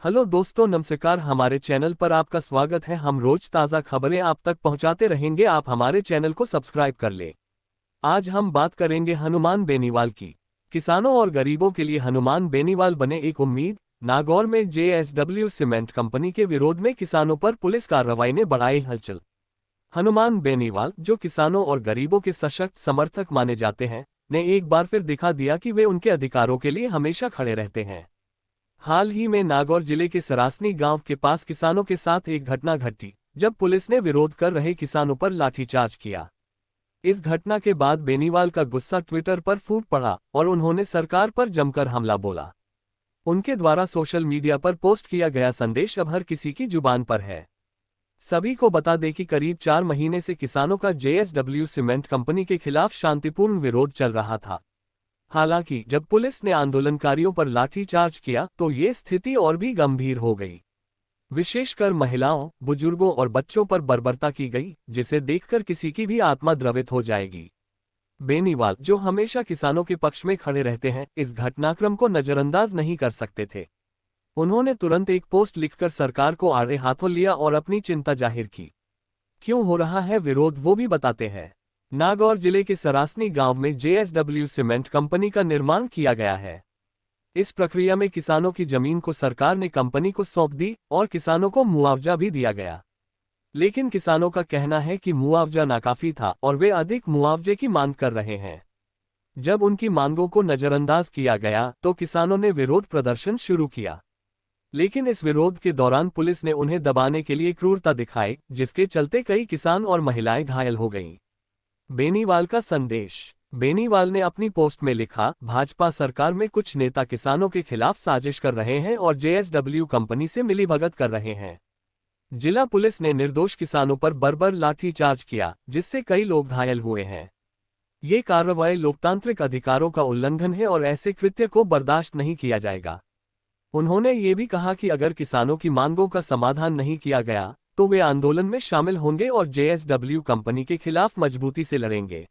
Hello दोस्तों, नमस्कार। हमारे चैनल पर आपका स्वागत है। हम रोज ताज़ा खबरें आप तक पहुंचाते रहेंगे। आप हमारे चैनल को सब्सक्राइब कर ले। आज हम बात करेंगे हनुमान बेनीवाल की। किसानों और गरीबों के लिए हनुमान बेनीवाल बने एक उम्मीद। नागौर में जेएसडब्ल्यू सीमेंट कंपनी के विरोध में किसानों पर पुलिस कार्रवाई ने बढ़ाई हलचल। हनुमान बेनीवाल, जो किसानों और गरीबों के सशक्त समर्थक माने जाते हैं, ने एक बार फिर दिखा दिया कि वे उनके अधिकारों के लिए हमेशा खड़े रहते हैं। हाल ही में नागौर जिले के सरासनी गांव के पास किसानों के साथ एक घटना घटी, जब पुलिस ने विरोध कर रहे किसानों पर लाठीचार्ज किया। इस घटना के बाद बेनीवाल का गुस्सा ट्विटर पर फूट पड़ा और उन्होंने सरकार पर जमकर हमला बोला। उनके द्वारा सोशल मीडिया पर पोस्ट किया गया संदेश अब हर किसी की जुबान पर है। सभी को बता दें कि करीब 4 महीने से किसानों का जेएसडब्ल्यू सीमेंट कंपनी के खिलाफ शांतिपूर्ण विरोध चल रहा था। हालांकि जब पुलिस ने आंदोलनकारियों पर लाठीचार्ज किया तो ये स्थिति और भी गंभीर हो गई। विशेषकर महिलाओं, बुजुर्गों और बच्चों पर बर्बरता की गई, जिसे देखकर किसी की भी आत्मा द्रवित हो जाएगी। बेनीवाल, जो हमेशा किसानों के पक्ष में खड़े रहते हैं, इस घटनाक्रम को नजरअंदाज नहीं कर सकते थे। उन्होंने तुरंत एक पोस्ट लिखकर सरकार को आड़े हाथों लिया और अपनी चिंता जाहिर की। क्यों हो रहा है विरोध, वो भी बताते हैं। नागौर जिले के सरासनी गांव में जेएसडब्ल्यू सीमेंट कंपनी का निर्माण किया गया है। इस प्रक्रिया में किसानों की जमीन को सरकार ने कंपनी को सौंप दी और किसानों को मुआवजा भी दिया गया। लेकिन किसानों का कहना है कि मुआवजा नाकाफी था और वे अधिक मुआवजे की मांग कर रहे हैं। जब उनकी मांगों को नजरअंदाज किया गया तो किसानों ने विरोध प्रदर्शन शुरू किया। लेकिन इस विरोध के दौरान पुलिस ने उन्हें दबाने के लिए क्रूरता दिखाई, जिसके चलते कई किसान और महिलाएं घायल हो गईं। बेनीवाल का संदेश। बेनीवाल ने अपनी पोस्ट में लिखा, भाजपा सरकार में कुछ नेता किसानों के खिलाफ साजिश कर रहे हैं और जेएसडब्ल्यू कंपनी से मिलीभगत कर रहे हैं। जिला पुलिस ने निर्दोष किसानों पर बर्बर लाठीचार्ज किया, जिससे कई लोग घायल हुए हैं। ये कार्रवाई लोकतांत्रिक अधिकारों का उल्लंघन है और ऐसे कृत्य को बर्दाश्त नहीं किया जाएगा। उन्होंने ये भी कहा कि अगर किसानों की मांगों का समाधान नहीं किया गया तो वे आंदोलन में शामिल होंगे और जेएसडब्ल्यू कंपनी के खिलाफ मजबूती से लड़ेंगे।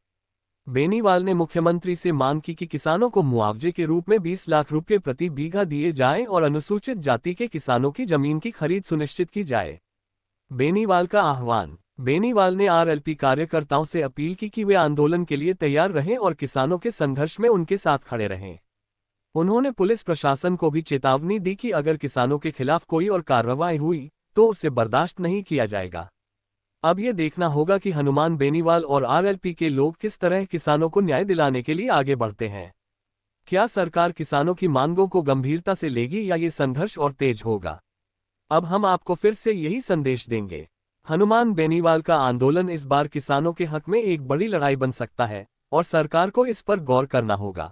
बेनीवाल ने मुख्यमंत्री से मांग की कि किसानों को मुआवजे के रूप में 20 लाख रुपये प्रति बीघा दिए जाएं और अनुसूचित जाति के किसानों की जमीन की खरीद सुनिश्चित की जाए। बेनीवाल का आह्वान। बेनीवाल ने आरएलपी कार्यकर्ताओं से अपील की कि वे आंदोलन के लिए तैयार रहें और किसानों के संघर्ष में उनके साथ खड़े रहें। उन्होंने पुलिस प्रशासन को भी चेतावनी दी कि अगर किसानों के खिलाफ कोई और कार्रवाई हुई तो उसे बर्दाश्त नहीं किया जाएगा। अब ये देखना होगा कि हनुमान बेनीवाल और आरएलपी के लोग किस तरह किसानों को न्याय दिलाने के लिए आगे बढ़ते हैं। क्या सरकार किसानों की मांगों को गंभीरता से लेगी या ये संघर्ष और तेज होगा? अब हम आपको फिर से यही संदेश देंगे। हनुमान बेनीवाल का आंदोलन इस बार किसानों के हक में एक बड़ी लड़ाई बन सकता है और सरकार को इस पर गौर करना होगा।